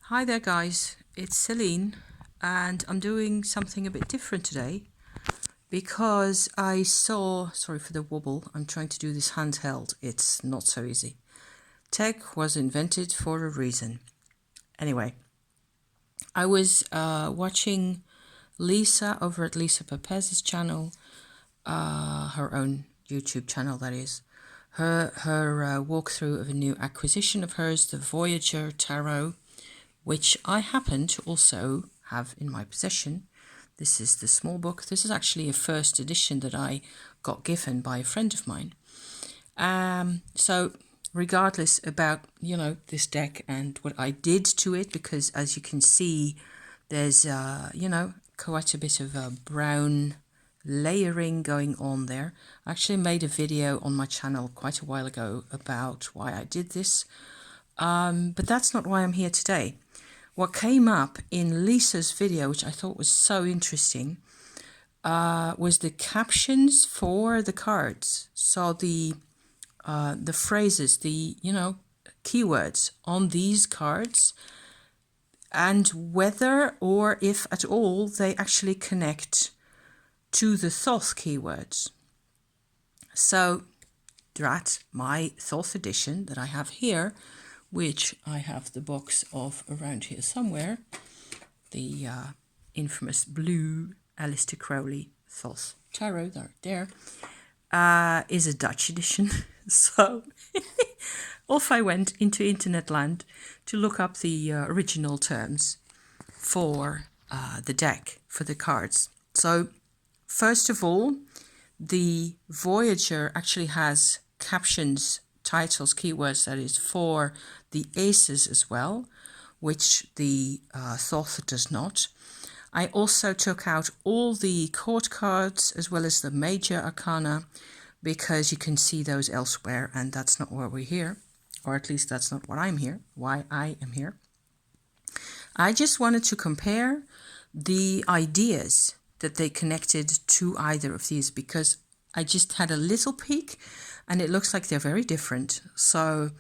Hi there guys, it's Celine and I'm doing something a bit different today because I saw, sorry for the wobble, I'm trying to do this handheld, it's not so easy. Tech was invented for a reason. Anyway, I was watching Lisa over at Lisa Pepez's channel, her own YouTube channel that is, her walkthrough of a new acquisition of hers, the Voyager Tarot, which I happen to also have in my possession. This is the small book. This is actually a first edition that I got given by a friend of mine. So regardless about, this deck and what I did to it, because as you can see, there's, quite a bit of brown layering going on there. I actually made a video on my channel quite a while ago about why I did this. But that's not why I'm here today. What came up in Lisa's video, which I thought was so interesting, was the captions for the cards. So the phrases, the keywords on these cards, and whether or if at all they actually connect to the Thoth keywords. So that's my Thoth edition that I have here, which I have the box of around here somewhere. The infamous blue Aleister Crowley Thoth Tarot, there, is a Dutch edition. So off I went into internet land to look up the original terms for the deck, for the cards. So first of all, the Voyager actually has captions, titles, keywords, that is, for the aces as well, which the Thoth does not. I also took out all the court cards as well as the major arcana, because you can see those elsewhere, and that's not why we're here, or at least that's not what I'm here, why I am here. I just wanted to compare the ideas that they connected to either of these, because I just had a little peek and it looks like they're very different. So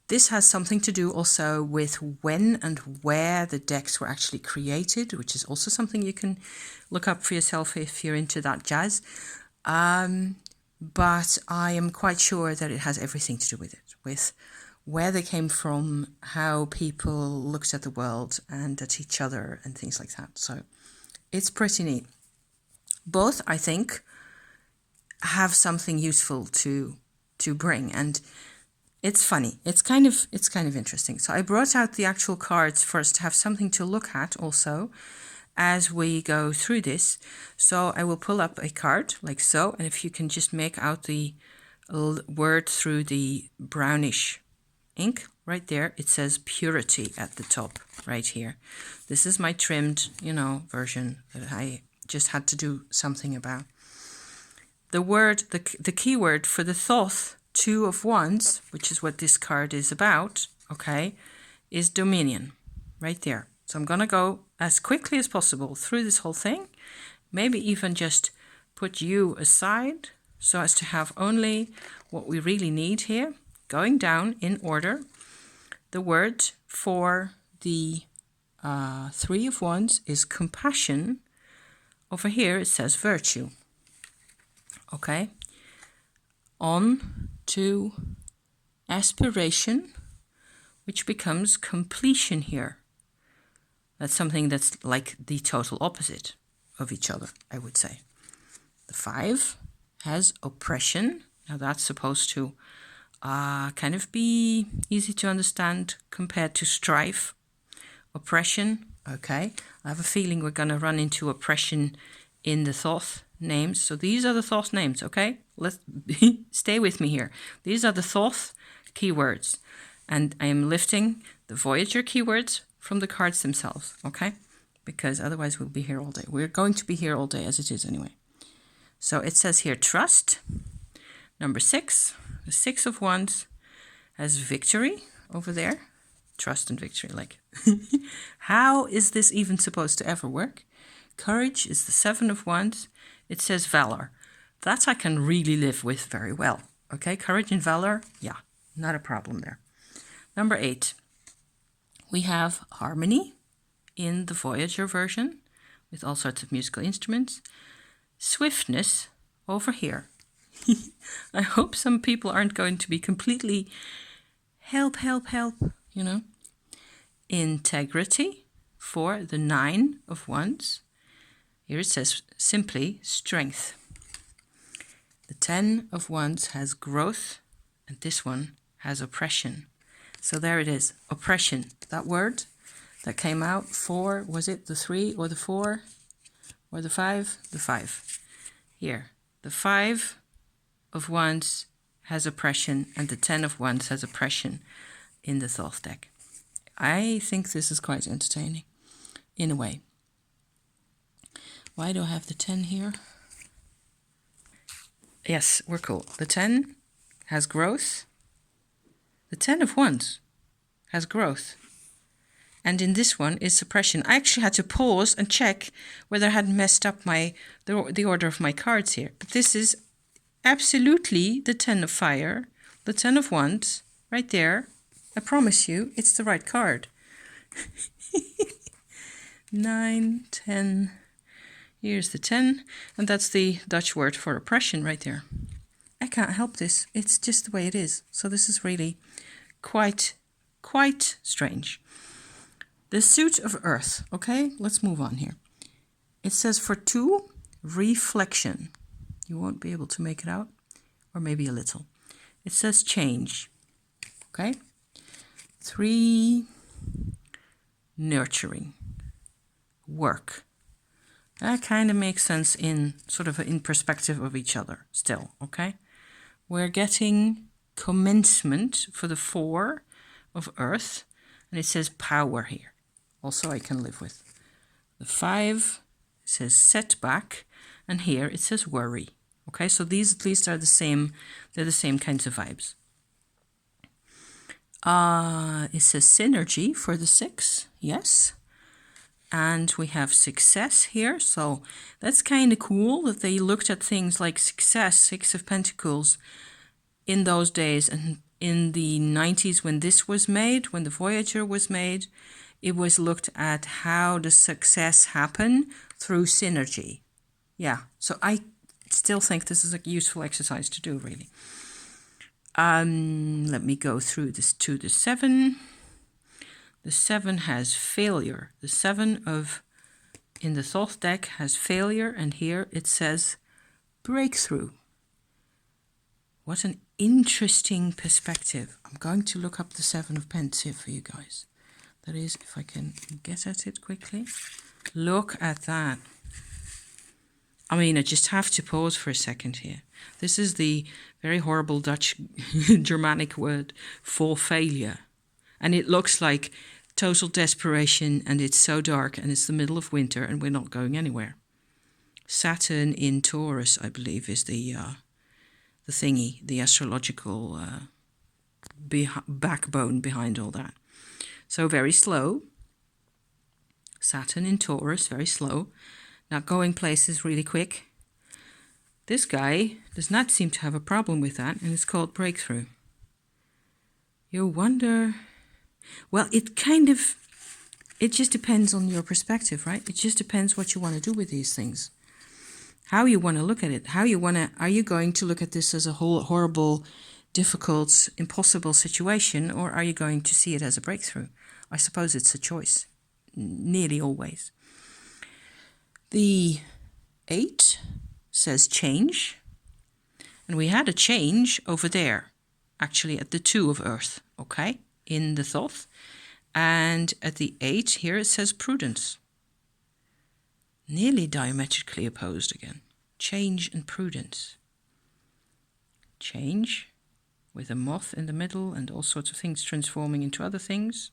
this has something to do also with when and where the decks were actually created, which is also something you can look up for yourself if you're into that jazz. But I am quite sure that it has everything to do with it, with where they came from, how people looked at the world and at each other and things like that. So it's pretty neat. Both, I think, have something useful to bring, and it's funny. It's kind of interesting. So I brought out the actual cards first to have something to look at also as we go through this. So I will pull up a card like so, and if you can just make out the word through the brownish ink right there, it says purity at the top right here. This is my trimmed, version that I just had to do something about. The word, the keyword for the Thoth, Two of Wands, which is what this card is about, okay, is dominion, right there. So I'm going to go as quickly as possible through this whole thing, maybe even just put you aside so as to have only what we really need here, going down in order. The word for the Three of Wands is compassion. Over here it says virtue. Okay, on to aspiration, which becomes completion here. That's something that's like the total opposite of each other, I would say. The Five has oppression. Now that's supposed to kind of be easy to understand compared to strife. Oppression, okay. I have a feeling we're going to run into oppression in the Thoth names. So these are the Thoth names, okay? Let's stay with me here. These are the Thoth keywords, and I am lifting the Voyager keywords from the cards themselves, okay? Because otherwise we'll be here all day. We're going to be here all day as it is anyway. So it says here trust. Number 6, the Six of Wands has victory over there. Trust and victory, like how is this even supposed to ever work? Courage is the Seven of Wands. It says valor. That I can really live with very well. Okay, courage and valor, yeah, not a problem there. Number 8, We have harmony in the Voyager version with all sorts of musical instruments. Swiftness over here. I hope some people aren't going to be completely help, you know. Integrity for the 9 of Wands. Here it says simply strength. The 10 of Wands has growth, and this one has oppression. So there it is, oppression. That word that came out for, was it the 3 or the 4 or the 5? The 5. Here, the 5 of Wands has oppression, and the 10 of Wands has oppression in the Thoth deck. I think this is quite entertaining, in a way. Why do I have the 10 here? Yes, we're cool. The 10 has growth. The 10 of Wands has growth. And in this one is suppression. I actually had to pause and check whether I hadn't messed up the order of my cards here. But this is absolutely the 10 of fire, the 10 of Wands, right there. I promise you, it's the right card. 9, 10. Here's the 10. And that's the Dutch word for oppression right there. I can't help this. It's just the way it is. So this is really quite strange. The suit of earth. Okay, let's move on here. It says for 2, reflection. You won't be able to make it out, or maybe a little. It says change. Okay. 3, nurturing. Work. That kind of makes sense in sort of in perspective of each other still, okay? We're getting commencement for the 4 of earth, and it says power here. Also I can live with. The 5 says setback, and here it says worry. Okay, so these at least are the same, they're the same kinds of vibes. It says synergy for the 6, yes. And we have success here, so that's kind of cool that they looked at things like success, 6 of Pentacles, in those days. And in the 90s when this was made, when the Voyager was made, it was looked at how does success happen through synergy. Yeah, so I still think this is a useful exercise to do, really. Let me go through this to the 7. The 7 has failure. The 7 of, in the Thoth deck, has failure, and here it says breakthrough. What an interesting perspective. I'm going to look up the 7 of Pentacles here for you guys. That is, if I can get at it quickly. Look at that. I mean, I just have to pause for a second here. This is the very horrible Dutch Germanic word for failure. And it looks like total desperation, and it's so dark, and it's the middle of winter, and we're not going anywhere. Saturn in Taurus, I believe, is the thingy, the astrological backbone behind all that. So very slow. Saturn in Taurus, very slow. Not going places really quick. This guy does not seem to have a problem with that, and it's called breakthrough. You wonder... Well, it just depends on your perspective, right? It just depends what you want to do with these things. How you want to look at it. Are you going to look at this as a whole horrible, difficult, impossible situation, or are you going to see it as a breakthrough? I suppose it's a choice, nearly always. The 8 says change, and we had a change over there, actually at the 2 of earth, okay? In the Thoth, and at the 8 here it says prudence. Nearly diametrically opposed again. Change and prudence. Change with a moth in the middle and all sorts of things transforming into other things.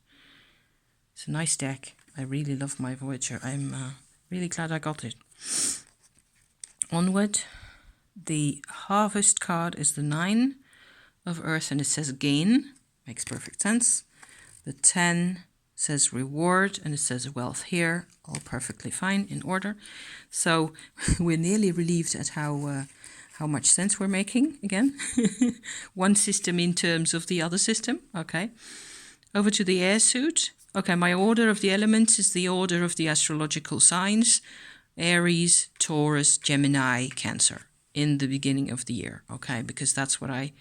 It's a nice deck. I really love my Voyager. I'm really glad I got it. Onward, the harvest card is the 9 of earth, and it says gain. Makes perfect sense. The 10 says reward, and it says wealth here. All perfectly fine, in order. So we're nearly relieved at how much sense we're making again. One system in terms of the other system. Okay. Over to the air suit. Okay, my order of the elements is the order of the astrological signs: Aries, Taurus, Gemini, Cancer, in the beginning of the year, okay? Because that's what I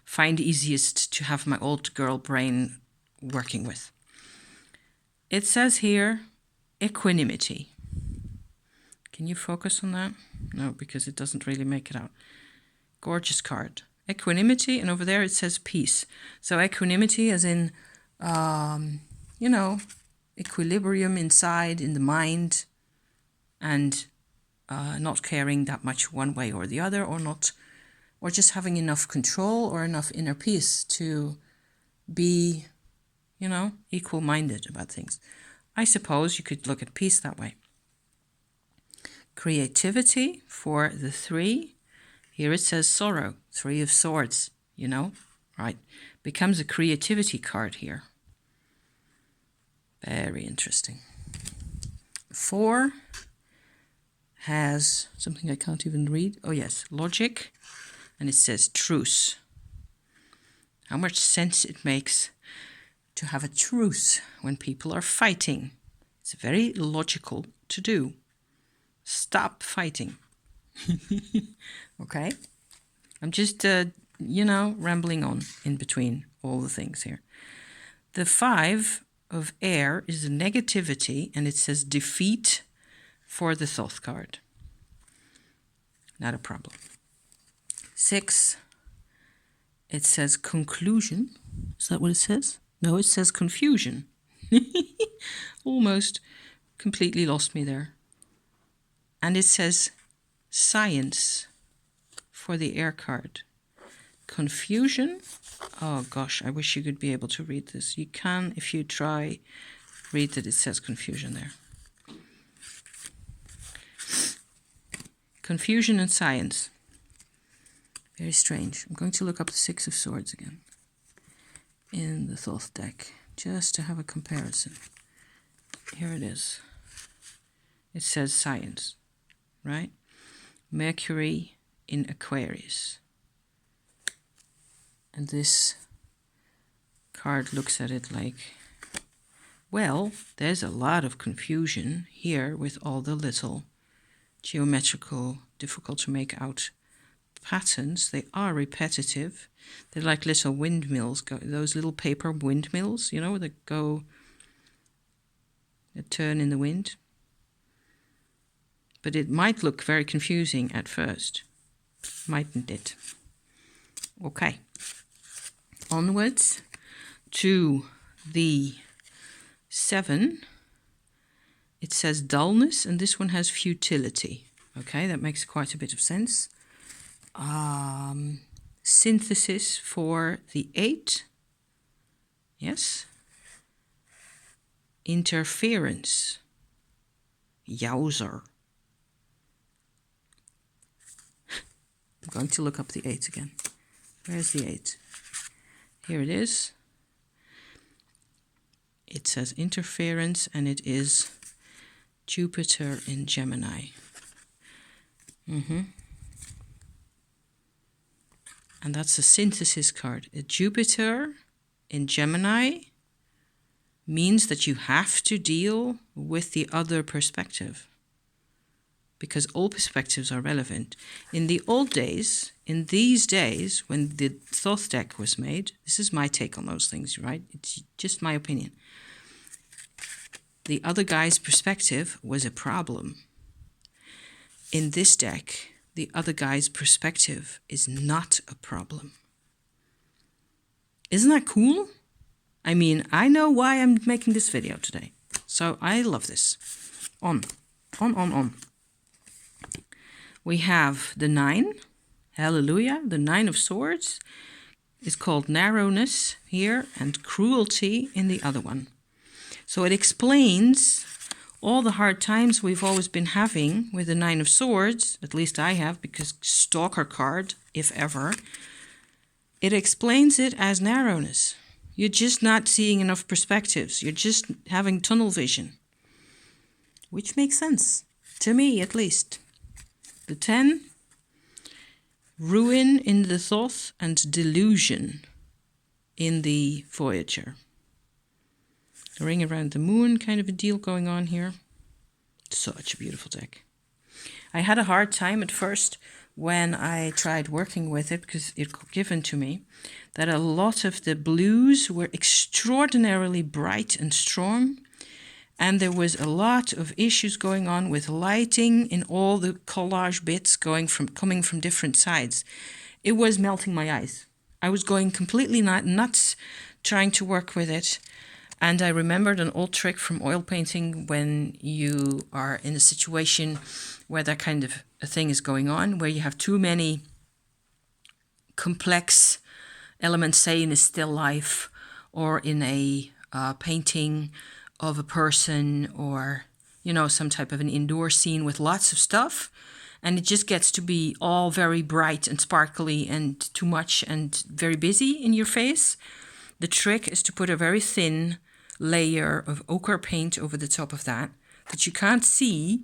find easiest to have my old girl brain working with. It says here, equanimity. Can you focus on that? No, because it doesn't really make it out. Gorgeous card. Equanimity, and over there it says peace. So equanimity as in, you know, equilibrium inside, in the mind, and not caring that much one way or the other, or just having enough control or enough inner peace to be, you know, equal-minded about things. I suppose you could look at peace that way. Creativity for the 3. Here it says sorrow, 3 of swords, you know, right? Becomes a creativity card here. Very interesting. 4 has something I can't even read. Oh yes, logic. And it says truce. How much sense it makes to have a truce when people are fighting. It's very logical to do. Stop fighting. Okay? I'm just, you know, rambling on in between all the things here. The 5 of air is negativity, and it says defeat for the Thoth card. Not a problem. 6, it says conclusion. Is that what it says? No, it says confusion. Almost completely lost me there. And it says science for the air card. Confusion. Oh gosh, I wish you could be able to read this. You can, if you try, read that it says confusion there. Confusion and science. Very strange. I'm going to look up the 6 of swords again in the Thoth deck, just to have a comparison. Here it is. It says science, right? Mercury in Aquarius. And this card looks at it like, well, there's a lot of confusion here with all the little geometrical, difficult to make out patterns. They are repetitive. They're like little windmills, those little paper windmills, you know, that turn in the wind. But it might look very confusing at first, mightn't it? Okay. Onwards to the 7. It says dullness, and this one has futility. Okay, that makes quite a bit of sense. Synthesis for the 8. Yes. Interference. Yowzer. I'm going to look up the 8 again. Where's the 8? Here it is. It says interference, and it is Jupiter in Gemini. And that's a synthesis card. A Jupiter in Gemini means that you have to deal with the other perspective, because all perspectives are relevant. In the old days, in these days, when the Thoth deck was made, this is my take on those things, right? It's just my opinion. The other guy's perspective was a problem. In this deck, the other guy's perspective is not a problem. Isn't that cool? I mean, I know why I'm making this video today. So I love this. On. We have the 9. Hallelujah. The 9 of swords is called narrowness here and cruelty in the other one. So it explains all the hard times we've always been having with the 9 of swords. At least I have, because stalker card, if ever. It explains it as narrowness. You're just not seeing enough perspectives. You're just having tunnel vision. Which makes sense. To me, at least. The 10. Ruin in the Thoth and delusion in the Voyager. Ring around the moon kind of a deal going on here. Such a beautiful deck. I had a hard time at first when I tried working with it because it got given to me that a lot of the blues were extraordinarily bright and strong, and there was a lot of issues going on with lighting in all the collage bits coming from different sides. It was melting my eyes. I was going completely nuts trying to work with it. And I remembered an old trick from oil painting when you are in a situation where that kind of a thing is going on, where you have too many complex elements, say in a still life or in a painting of a person, or, you know, some type of an indoor scene with lots of stuff. And it just gets to be all very bright and sparkly and too much and very busy in your face. The trick is to put a very thin layer of ochre paint over the top of that you can't see,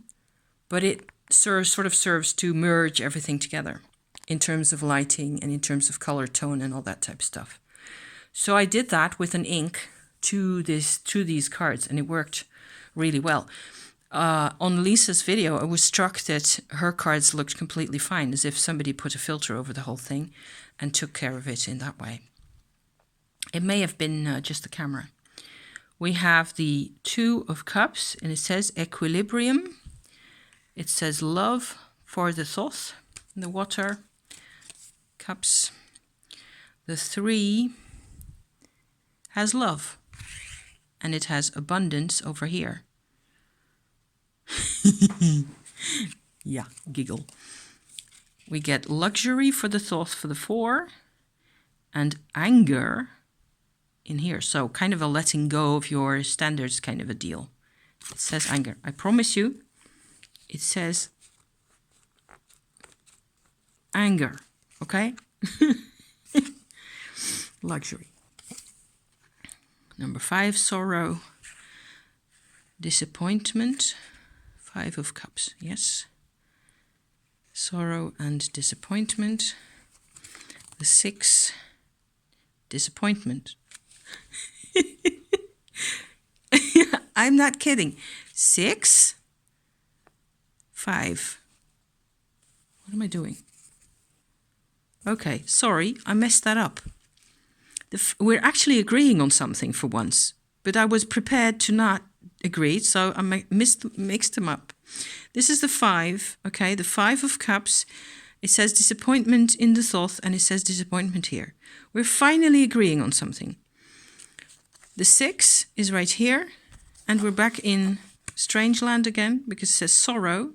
but it sort of serves to merge everything together in terms of lighting and in terms of color tone and all that type of stuff. So I did that with an ink to these cards, and it worked really well. On Lisa's video, I was struck that her cards looked completely fine, as if somebody put a filter over the whole thing and took care of it in that way. It may have been just the camera. We have the Two of Cups, and it says equilibrium. It says love for the Thoth, the water cups. The Three has love, and it has abundance over here. Yeah, giggle. We get luxury for the Thoth for the Four, and anger in here. So kind of a letting go of your standards kind of a deal. It says anger. I promise you, it says anger, okay? Luxury. Number 5, sorrow, disappointment. 5 of Cups, yes. Sorrow and disappointment. The 6, disappointment. I'm not kidding. 6, 5. What am I doing? Okay, sorry, I messed that up. We're actually agreeing on something for once, but I was prepared to not agree, so I mixed them up. This is the 5, okay, the 5 of Cups. It says disappointment in the Thoth, and it says disappointment here. We're finally agreeing on something. The 6 is right here, and we're back in Strangeland again, because it says sorrow,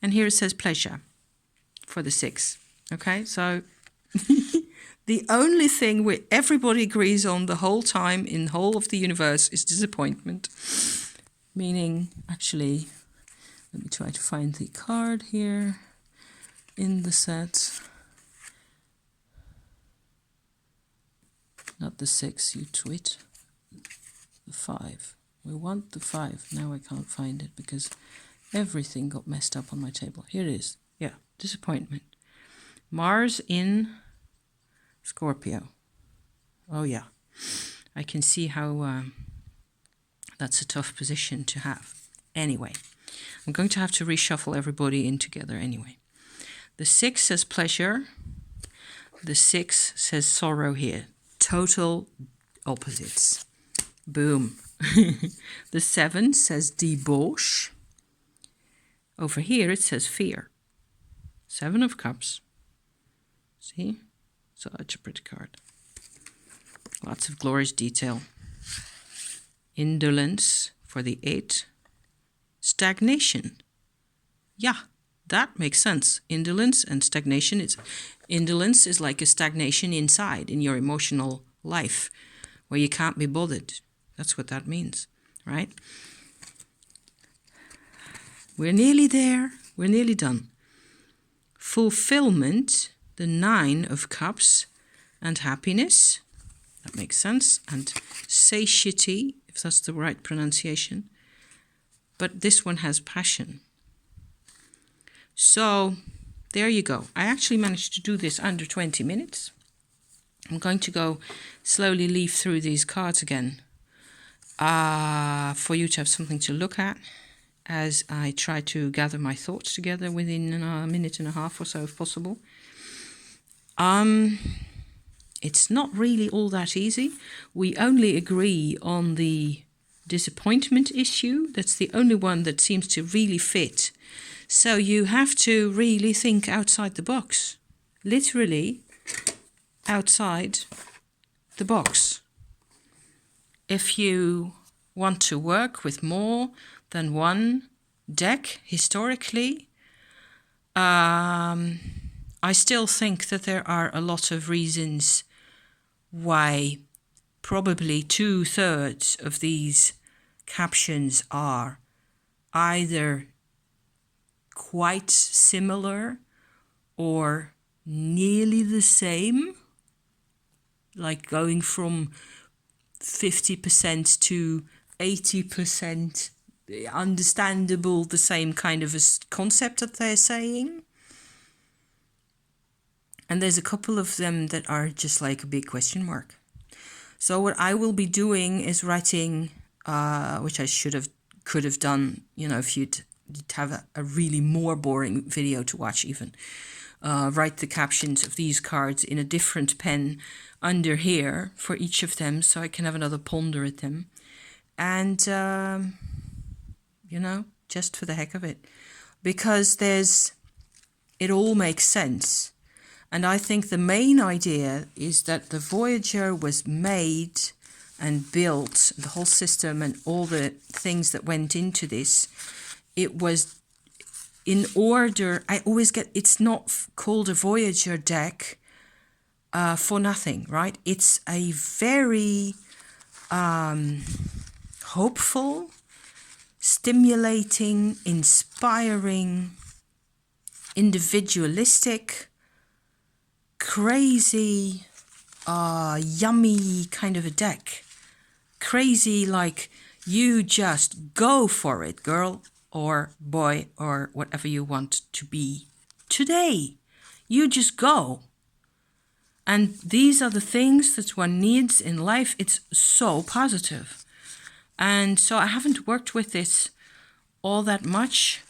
and here it says pleasure for the 6. Okay, so the only thing where everybody agrees on the whole time in the whole of the universe is disappointment. Meaning, actually, let me try to find the card here in the set. Not the 6, you twit. The 5. We want the 5. Now I can't find it because everything got messed up on my table. Here it is. Yeah, disappointment. Mars in Scorpio. Oh yeah, I can see how that's a tough position to have. Anyway, I'm going to have to reshuffle everybody in together anyway. The 6 says pleasure. The 6 says sorrow here. Total opposites. Boom. The 7 says debauch. Over here it says fear. 7 of Cups. See? Such a pretty card. Lots of glorious detail. Indolence for the 8. Stagnation. Yeah, that makes sense. Indolence and stagnation. Indolence is like a stagnation inside in your emotional life where you can't be bothered. That's what that means, right? We're nearly there. We're nearly done. Fulfillment, the 9 of Cups, and happiness. That makes sense. And satiety, if that's the right pronunciation. But this one has passion. So there you go. I actually managed to do this under 20 minutes. I'm going to go slowly leaf through these cards again. for you to have something to look at as I try to gather my thoughts together within a minute and a half or so if possible. It's not really all that easy. We only agree on the disappointment issue. That's the only one that seems to really fit. So you have to really think outside the box. Literally outside the box. If you want to work with more than one deck historically, I still think that there are a lot of reasons why probably 2/3 of these captions are either quite similar or nearly the same, like going from 50% to 80% understandable, the same kind of a concept that they're saying. And there's a couple of them that are just like a big question mark. So what I will be doing is writing, which I could have done, if you'd have a really more boring video to watch even. Write the captions of these cards in a different pen under here for each of them, so I can have another ponder at them. And, just for the heck of it. Because it all makes sense. And I think the main idea is that the Voyager was made and built, the whole system and all the things that went into this, it was in order. I always get, it's not called a Voyager deck for nothing, right? It's a very hopeful, stimulating, inspiring, individualistic, crazy, yummy kind of a deck. Crazy, like you just go for it, girl or boy or whatever you want to be today. You just go. And these are the things that one needs in life. It's so positive. And so I haven't worked with this all that much.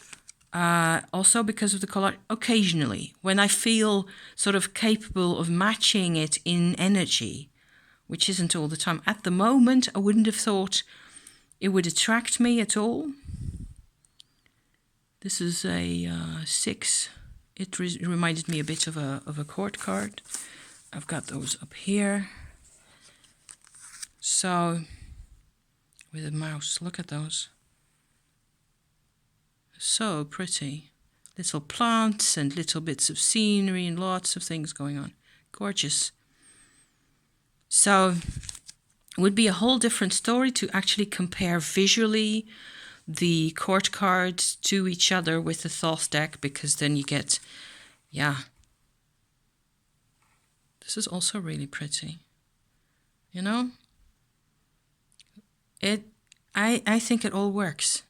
Also because of the color, occasionally, when I feel sort of capable of matching it in energy, which isn't all the time. At the moment, I wouldn't have thought it would attract me at all. This is a 6. It reminded me a bit of a court card. I've got those up here. So, with a mouse, look at those. So pretty. Little plants and little bits of scenery and lots of things going on. Gorgeous. So it would be a whole different story to actually compare visually the court cards to each other with the Thoth deck, because then you get, this is also really pretty. I think it all works.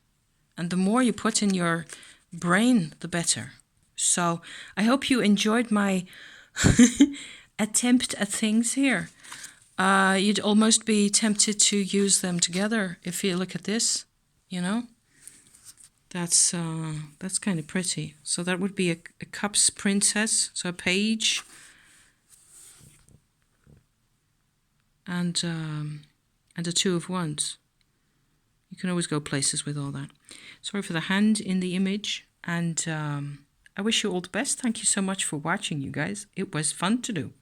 And the more you put in your brain, the better. So I hope you enjoyed my attempt at things here. You'd almost be tempted to use them together if you look at this, That's kind of pretty. So that would be a Cups Princess, so a page. And a Two of Wands. You can always go places with all that. Sorry for the hand in the image, and I wish you all the best. Thank you so much for watching, you guys. It was fun to do.